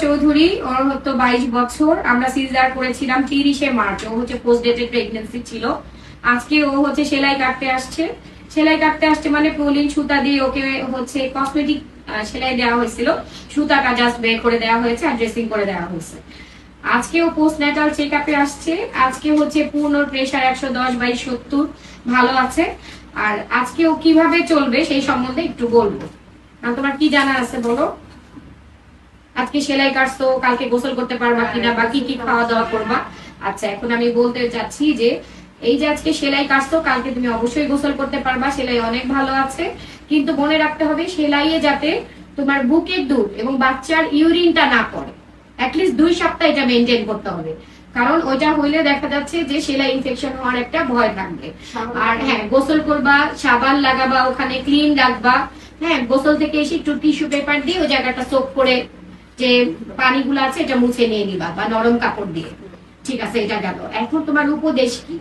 চৌধুরী, ওর হতো 22 বছর। আমরা সিজার করেছিলাম 30 মার্চ। ও হচ্ছে পোস্ট ডেটেড প্রেগন্যান্সি ছিল। আজকে ও হচ্ছে সেলাই কাটতে আসছে। সেলাই কাটতে আসছে মানে পোলিন সুতা দিয়ে ওকে হচ্ছে কসমেটিক সেলাই দেওয়া হয়েছিল। সুতাটা জাস্ট বের করে দেওয়া হয়েছে আর ড্রেসিং করে দেওয়া হয়েছে। আজকে ও পোস্ট ন্যাটাল চেক আপে আসছে। আজকে হচ্ছে পূর্ণ প্রেশার 110/70 ভালো আছে। আর আজকে ও কিভাবে চলবে সেই সম্বন্ধে একটু বলবো। তোমার কি জানা আছে বলো। আজকে সেলাই কাটছো, কালকে গোসল করতে পারবা কিনা, বা কি কি খাওয়া দাওয়া করবা। আচ্ছা, এখন আমি বলতে চাচ্ছি যে এই যে আজকে সেলাই কাটছো, কালকে তুমি অবশ্যই গোসল করতে পারবা, সেলাই অনেক ভালো আছে। কিন্তু মনে রাখতে হবে সেলাইয়ে যাতে তোমার বুকের দুধ এবং বাচ্চার ইউরিনটা না পড়ে। অ্যাটলিস্ট 2 সপ্তাহ এটা মেনটেন করতে হবে, কারণ ওইটা হইলে দেখা যাচ্ছে যে সেলাই ইনফেকশন হওয়ার একটা ভয় থাকবে। আর হ্যাঁ, গোসল করবা, সাবান লাগাবা, ওখানে ক্লিন রাখবা। হ্যাঁ, গোসল থেকে এসে একটু টিস্যু পেপার দিয়ে ওই জায়গাটা সোক করে যে পানিগুলো আছে এটা মুছে নিয়ে নিবা, বা নরম কাপড় দিয়ে। ঠিক আছে, এটা গেল। এখন তোমার উপদেশ কি?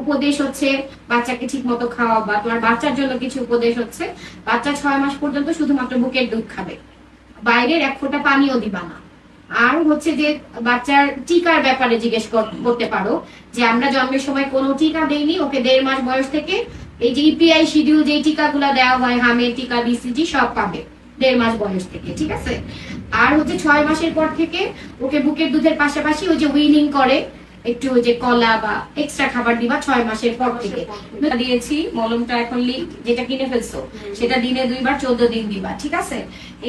উপদেশ হচ্ছে বাচ্চাকে ঠিক মতো খাওয়াবা। তোমার বাচ্চার জন্য কিছু উপদেশ হচ্ছে, বাচ্চা 6 মাস পর্যন্ত শুধুমাত্র বুকের দুধ খাবে, বাইরের 1 ফোঁটা পানিও দিবা না। আর হচ্ছে যে বাচ্চার টিকার ব্যাপারে জিজ্ঞেস করতে পারো, যে আমরা জন্মের সময় কোনো টিকা দেইনি, ওকে 1.5 মাস বয়স থেকে এই যে ইপিআই শিডিউল যে টিকাগুলো দেওয়া হয়, হামের টিকা, বিসিজি সব পাবে 1.5 মাস বয়স থেকে। ঠিক আছে। আর হচ্ছে 6 মাসের পর থেকে ওকে বুকের দুধের পাশাপাশি ওই যে উইলিং করে একটু ওই যে কলা বা এক্সট্রা খাবার দিবা 6 মাসের পর থেকে। দিয়েছি মলমটা, এখন যেটা কিনে ফেলছো সেটা দিনে 2 বার 14 দিন দিবা। ঠিক আছে।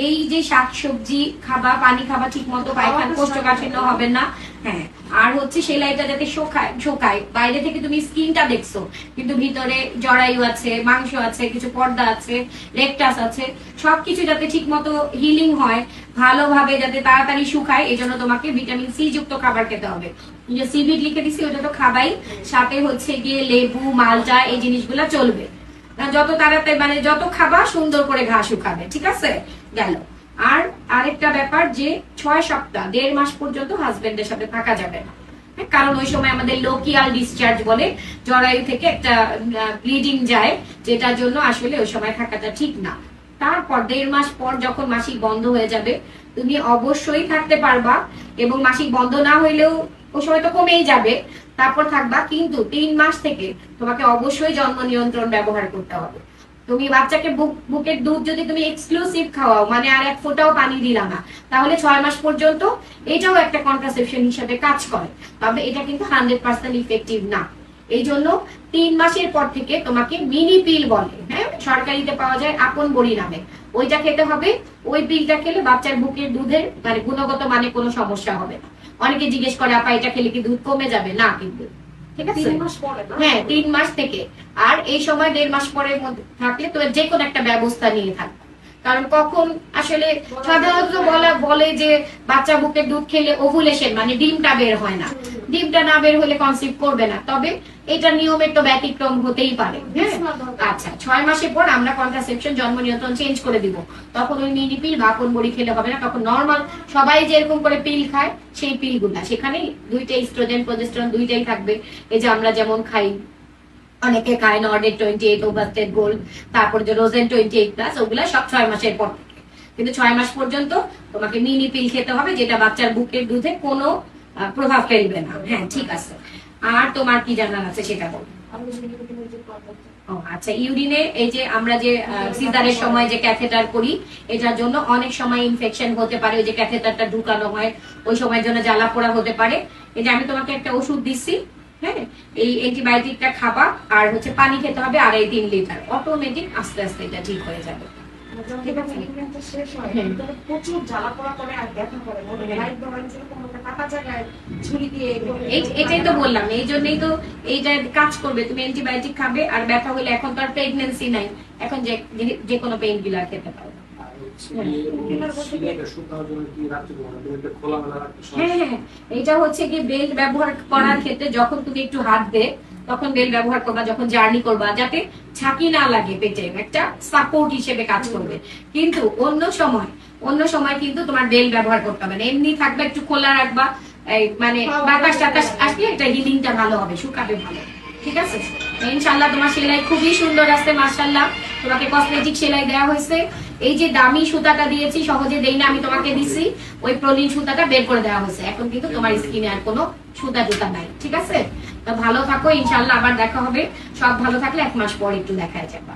এই যে শাকসবজি খাবা, পানি খাবা ঠিক মতো, পায়খানা কোষ্ঠকাঠিন্য হবে না। হ্যাঁ, আর হচ্ছে সেলাইটা যাতে শোকায়। বাইরে থেকে তুমি স্কিনটা দেখছো, কিন্তু ভিতরে জরায়ু আছে, মাংস আছে, কিছু পর্দা আছে, রেকটাস আছে, সবকিছু যাতে ঠিক মতো হিলিং হয়, ভালোভাবে যাতে তাড়াতাড়ি শুকায়, এই জন্য তোমাকে ভিটামিন সি যুক্ত খাবার খেতে হবে। যে সিভিড লিখে দিছি ওটা তো খাবাই, সাথে হচ্ছে গিয়ে লেবু, মালটা, এই জিনিসগুলো চলবে। যত তাড়াতাড়ি মানে যত খাবা সুন্দর করে ঘা শুকাবে। ঠিক আছে, গেল। আর আরেকটা ব্যাপার, যে 6 সপ্তাহ 1.5 মাস পর্যন্ত হাজবেন্ডের সাথে থাকা যাবে না, কারণ ওই সময় আমাদের লোকিয়াল ডিসচার্জ বলে, জরায়ু থেকে একটা ব্লিডিং যায়, যেটার জন্য আসলে ওই সময় থাকাটা ঠিক না। তারপর 1.5 মাস পর যখন মাসিক বন্ধ হয়ে যাবে, তুমি অবশ্যই থাকতে পারবা, এবং মাসিক বন্ধ না হইলেও ওই সময় তো কমেই যাবে, তারপর থাকবা। কিন্তু 3 মাস থেকে তোমাকে অবশ্যই জন্ম নিয়ন্ত্রণ ব্যবহার করতে হবে। তুমি বাচ্চাকে বুকের দুধ যদি তুমি এক্সক্লুসিভ খাওয়াও, মানে আর 1 ফোঁটাও পানি দিলা না, তাহলে 6 মাস পর্যন্ত এটাও একটা কন্ট্রাসেপশন হিসেবে কাজ করে। তবে এটা কিন্তু 100% ইফেক্টিভ না। এই জন্য 3 মাসের পর থেকে তোমাকে মিনি পিল বলে, হ্যাঁ, সরকারিতে পাওয়া যায় আপন বড়ি নামে, ওইটা খেতে হবে। ওই পিলটা খেলে বাচ্চার বুকের দুধের মানে গুণগত মানে কোনো সমস্যা হবে না। অনেকে জিজ্ঞেস করে, আপা এটা খেলে কি দুধ কমে যাবে? না, কিন্তু ঠিক আছে, 3 মাস পরে না? হ্যাঁ, 3 মাস থেকে। আর এই সময় 1.5 মাস পরের মধ্যে থাকলে তোমার যে কোনো একটা ব্যবস্থা নিয়ে থাকবে। কারণ কখন আসলে সাধারণত বলে যে বাচ্চা বুকের দুধ খেলে ওভুলেশন মানে ডিমটা বের হয় না, ডিমটা না বের হলে কনসিভ করবে না। তবে এটা নিয়মের তো ব্যতিক্রম হতেই পারে। আচ্ছা, 6 মাসের পর আমরা কন্ট্রাসেপশন, জন্ম নিয়ন্ত্রণ চেঞ্জ করে দিব। তখন ওই মিনি পিল বা আপন বড়ি খেলে হবে না, তখন নর্মাল সবাই যেরকম করে পিল খায় সেই পিলগুলা, সেখানে 2টা ইস্ট্রোজেন, প্রজেস্টেরন 2টাই থাকবে। এই যে আমরা যেমন খাই, অনেকে খায় নর্ডের 28, ওভাস্টেড গোল্ড, তারপর যে রোজেন 28+, ওগুলা সব 6 মাসের পর থেকে। কিন্তু 6 মাস পর্যন্ত তোমাকে মিনি পিল খেতে হবে, যেটা বাচ্চার বুকের দুধে কোনো প্রভাব ফেলবে না। হ্যাঁ, ঠিক আছে। আর তোমার কি জানার আছে সেটা বল। আচ্ছা, ইউরিনে এই যে আমরা যে সিজারের সময় যে ক্যাথেটার করি, এটার জন্য অনেক সময় ইনফেকশন হতে পারে। ওই যে ক্যাথেটারটা ঢুকানো হয়, ওই সময়ের জন্য জ্বালা পোড়া হতে পারে। এটা আমি তোমাকে একটা ওষুধ দিচ্ছি, হ্যাঁ, এই অ্যান্টিবায়োটিকটা খাবা, আর হচ্ছে পানি খেতে হবে 2.5-3 লিটার। অটোমেটিক আস্তে আস্তে এটা ঠিক হয়ে যাবে। প্রচুর জ্বালা পোড়া করে আর ব্যথা করে, এটাই তো বললাম, এই জন্যই তো এইটা কাজ করবে। তুমি অ্যান্টিবায়োটিক খাবে, আর ব্যথা হলে, এখন তো আর প্রেগন্যান্সি নাই, এখন যে কোনো পেইন কিলার খেতে পারো। হ্যাঁ, এটা হচ্ছে কি বেল্ট ব্যবহার করার ক্ষেত্রে যখন তুমি একটু হাত দে, তখন বেল্ট ব্যবহার করবা। যখন জার্নি করবা, যাতে ছাকি না লাগে পেটে, একটা সাপোর্ট হিসেবে কাজ করবে। কিন্তু অন্য সময় কিন্তু তোমার বেল্ট ব্যবহার করতে হবে না, এমনি থাকবে, একটু খোলা রাখবা। মানে বাতাস টাতাস আসলে এটা হিলিংটা ভালো হবে, শুকাবে ভালো। ঠিক আছে, ইনশাআল্লাহ তোমার সেলাই খুবই সুন্দর আছে, মাশাআল্লাহ। তোমাকে কসমেটিক সেলাই দেওয়া হয়েছে, এই যে দামি সুতাটা দিয়েছি, সহজে দেই না, আমি তোমাকে দিছি, ওই প্রলিন সুতাটা বের করে দেওয়া হয়েছে। এখন কিন্তু তোমার স্কিনে আর কোনো সুতা টুতা নাই, ঠিক আছে? তো ভালো থাকো, ইনশাল্লাহ আবার দেখা হবে। সব ভালো থাকলে 1 মাস পর একটু দেখা যাবে।